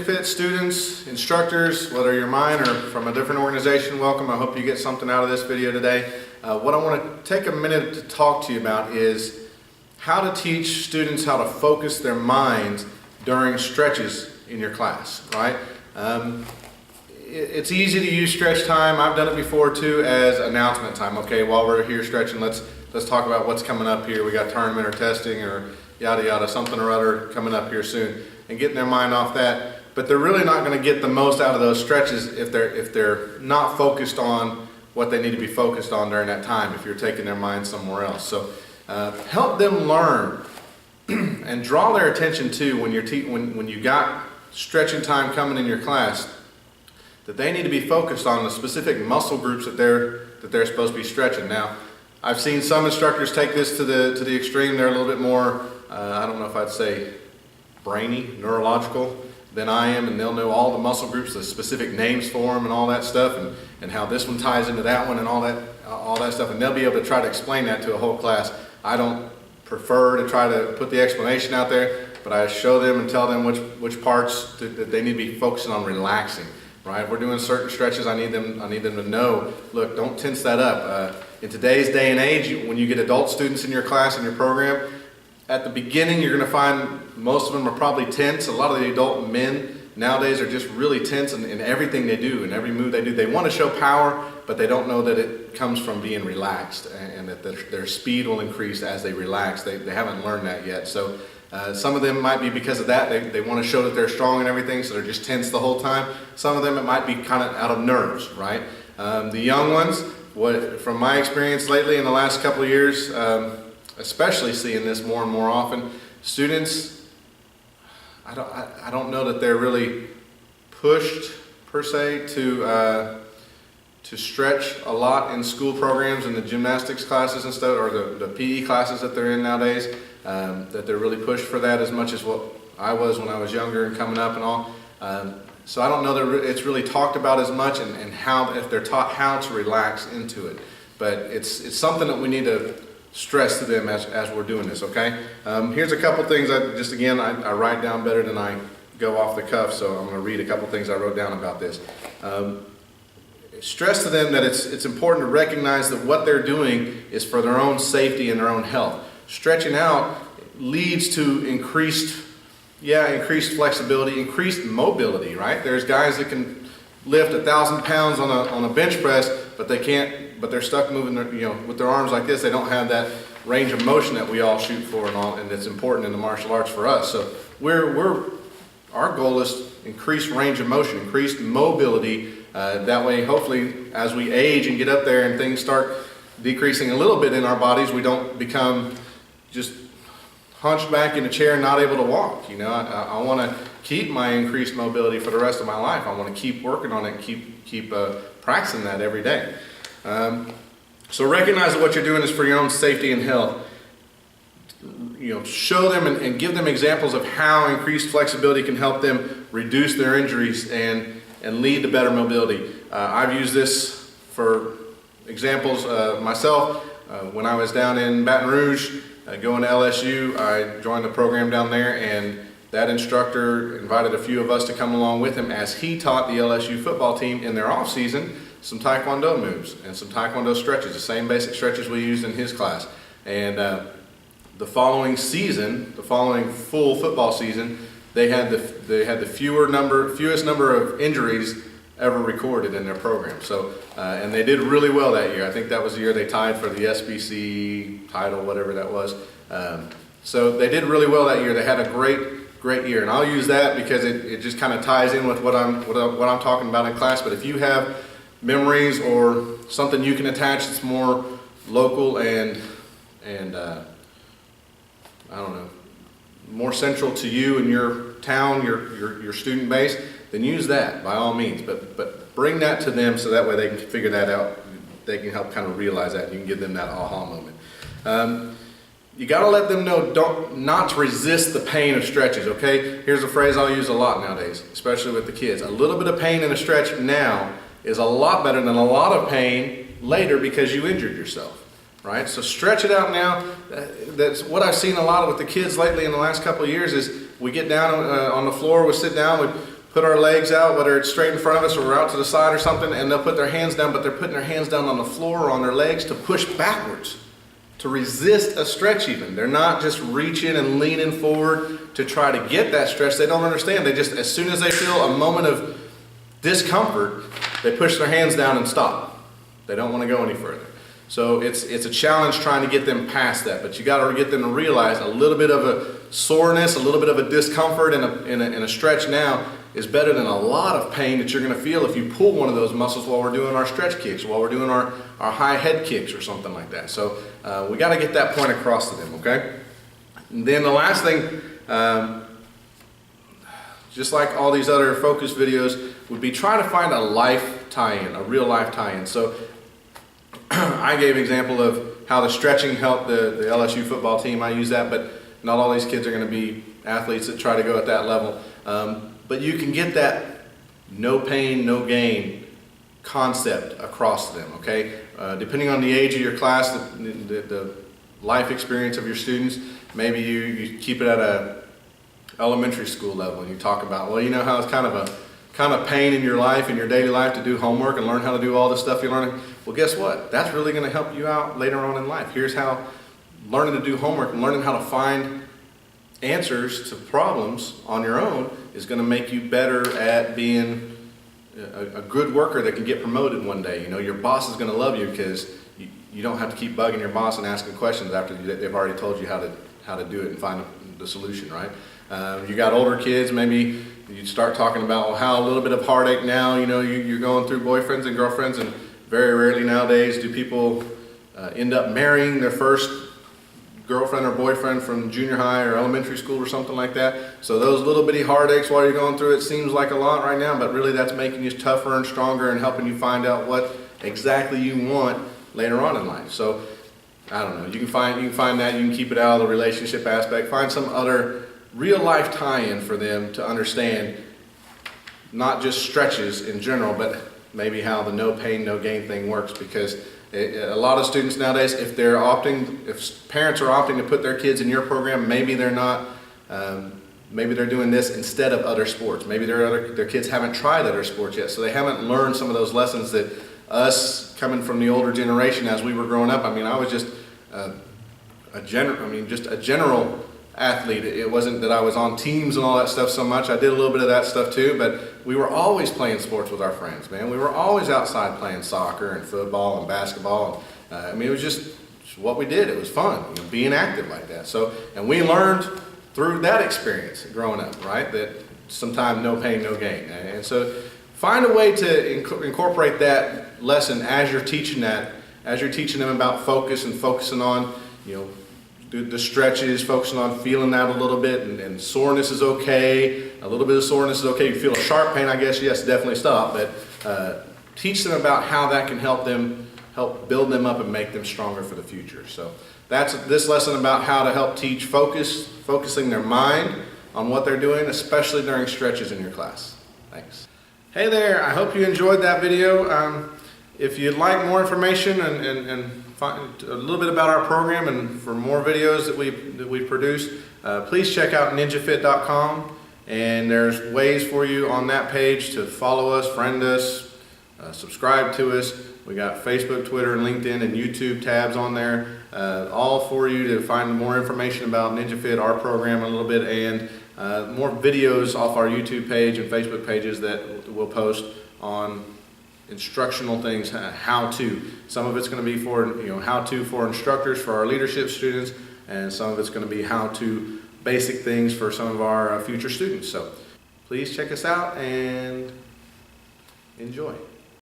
Fit students, instructors, whether you're mine or from a different organization, welcome. I hope you get something out of this video today. What I want to take a minute to talk to you about is how to teach students how to focus their minds during stretches in your class, right? It's easy to use stretch time. I've done it before too as announcement time. Okay, while we're here stretching, let's talk about what's coming up here. We got tournament or testing or yada yada, something or other coming up here soon, and getting their mind off that. But they're really not going to get the most out of those stretches if they're not focused on what they need to be focused on during that time, if you're taking their mind somewhere else. So help them learn and draw their attention to when when you got stretching time coming in your class, that they need to be focused on the specific muscle groups that they're supposed to be stretching. Now, I've seen some instructors take this to the extreme. They're a little bit more, I don't know if I'd say brainy, neurological than I am, and they'll know all the muscle groups, the specific names for them and all that stuff, and how this one ties into that one and all that stuff, and they'll be able to try to explain that to a whole class. I don't prefer to try to put the explanation out there, but I show them and tell them which parts that they need to be focusing on relaxing. Right? If we're doing certain stretches, I need them to know, look, don't tense that up. In today's day and age, when you get adult students in your class, in your program, at the beginning you're going to find most of them are probably tense. A lot of the adult men nowadays are just really tense in everything they do, in every move they do. They want to show power, but they don't know that it comes from being relaxed, and that their speed will increase as they relax. They haven't learned that yet. So some of them might be because of that. They want to show that they're strong and everything, so they're just tense the whole time. Some of them, it might be kind of out of nerves, right? The young ones, from my experience lately in the last couple of years, especially seeing this more and more often, students, I don't know that they're really pushed per se to stretch a lot in school programs and the gymnastics classes and stuff, or the PE classes that they're in nowadays. That they're really pushed for that as much as what I was when I was younger and coming up and all. So I don't know that it's really talked about as much, and if they're taught how to relax into it. But it's something that we need to stress to them as we're doing this, okay? Here's a couple things I write down better than I go off the cuff, so I'm going to read a couple things I wrote down about this. Stress to them that it's important to recognize that what they're doing is for their own safety and their own health. Stretching out leads to increased flexibility, increased mobility, right? There's guys that can lift 1,000 pounds on a bench press, but they're stuck moving with their arms like this. They don't have that range of motion that we all shoot for and that's important in the martial arts for us. So our goal is increased range of motion, increased mobility. That way, hopefully, as we age and get up there and things start decreasing a little bit in our bodies, we don't become just hunched back in a chair and not able to walk. I want to keep my increased mobility for the rest of my life. I want to keep working on it and keep practicing that every day. So recognize that what you're doing is for your own safety and health. Show them and give them examples of how increased flexibility can help them reduce their injuries and lead to better mobility. I've used this for examples myself. When I was down in Baton Rouge, going to LSU, I joined the program down there, and that instructor invited a few of us to come along with him as he taught the LSU football team in their off season some Taekwondo moves and some Taekwondo stretches, the same basic stretches we used in his class. And the following full football season, they had the fewest number of injuries ever recorded in their program. So, and they did really well that year. I think that was the year they tied for the SBC title, whatever that was. So they did really well that year. They had a great year, and I'll use that because it just kind of ties in with what I'm talking about in class. But if you have memories or something you can attach that's more local and I don't know, more central to you and your town, your student base, then use that by all means. But bring that to them so that way they can figure that out. They can help kind of realize that, and you can give them that aha moment. You got to let them know not to resist the pain of stretches, okay? Here's a phrase I'll use a lot nowadays, especially with the kids. A little bit of pain in a stretch now is a lot better than a lot of pain later because you injured yourself, right? So stretch it out now. That's what I've seen a lot with the kids lately in the last couple of years is we get down on the floor, we sit down, we put our legs out, whether it's straight in front of us or we're out to the side or something, and they'll put their hands down, but they're putting their hands down on the floor or on their legs to push backwards, to resist a stretch even. They're not just reaching and leaning forward to try to get that stretch. They don't understand. They just, as soon as they feel a moment of discomfort, they push their hands down and stop. They don't want to go any further. So it's a challenge trying to get them past that, but you got to get them to realize a little bit of a soreness, a little bit of a discomfort in a stretch now is better than a lot of pain that you're going to feel if you pull one of those muscles while we're doing our stretch kicks, while we're doing our high head kicks or something like that. So we got to get that point across to them, okay? And then the last thing, just like all these other focus videos, would be try to find a life tie-in, a real life tie-in. So I gave an example of how the stretching helped the LSU football team. I use that, but not all these kids are going to be athletes that try to go at that level. But you can get that no pain, no gain concept across to them, okay? Depending on the age of your class, the life experience of your students, maybe you keep it at a elementary school level and you talk about, well, you know how it's kind of pain in your life, in your daily life, to do homework and learn how to do all the stuff you're learning. Well, guess what? That's really going to help you out later on in life. Here's how learning to do homework and learning how to find answers to problems on your own is going to make you better at being a good worker that can get promoted one day. You know, your boss is going to love you because you don't have to keep bugging your boss and asking questions after they've already told you how to do it and find the solution, right? You got older kids, maybe you start talking about, well, how a little bit of heartache now, you know, you're going through boyfriends and girlfriends, and very rarely nowadays do people end up marrying their first girlfriend or boyfriend from junior high or elementary school or something like that. So those little bitty heartaches while you're going through it seems like a lot right now, but really that's making you tougher and stronger and helping you find out what exactly you want later on in life. So I don't know, you can find that, you can keep it out of the relationship aspect, find some other real life tie-in for them to understand not just stretches in general, but maybe how the no pain, no gain thing works, because a lot of students nowadays, if parents are opting to put their kids in your program, maybe they're not, maybe they're doing this instead of other sports. Maybe their kids haven't tried other sports yet, so they haven't learned some of those lessons that us coming from the older generation as we were growing up. I mean, I was just a general athlete. It wasn't that I was on teams and all that stuff so much. I did a little bit of that stuff too, but we were always playing sports with our friends, man. We were always outside playing soccer and football and basketball. I mean, it was just what we did. It was fun, you know, being active like that. So, and we learned through that experience growing up, right, that sometimes no pain, no gain. And so find a way to incorporate that lesson as you're teaching them about focus and focusing on, you know, the stretches, focusing on feeling that a little bit, and soreness is okay. A little bit of soreness is okay. You feel a sharp pain, I guess, yes, definitely stop. But teach them about how that can help build them up and make them stronger for the future. So that's this lesson about how to help teach focusing their mind on what they're doing, especially during stretches in your class. Thanks. Hey there, I hope you enjoyed that video. If you'd like more information and find a little bit about our program and for more videos that we produce, please check out ninjafit.com, and there's ways for you on that page to follow us, friend us, subscribe to us. We got Facebook, Twitter, and LinkedIn and YouTube tabs on there, all for you to find more information about NinjaFit, our program a little bit, and more videos off our YouTube page and Facebook pages that we'll post on instructional things, how to. Some of it's going to be for, you know, how to for instructors, for our leadership students, and some of it's going to be how to basic things for some of our future students. So please check us out and enjoy.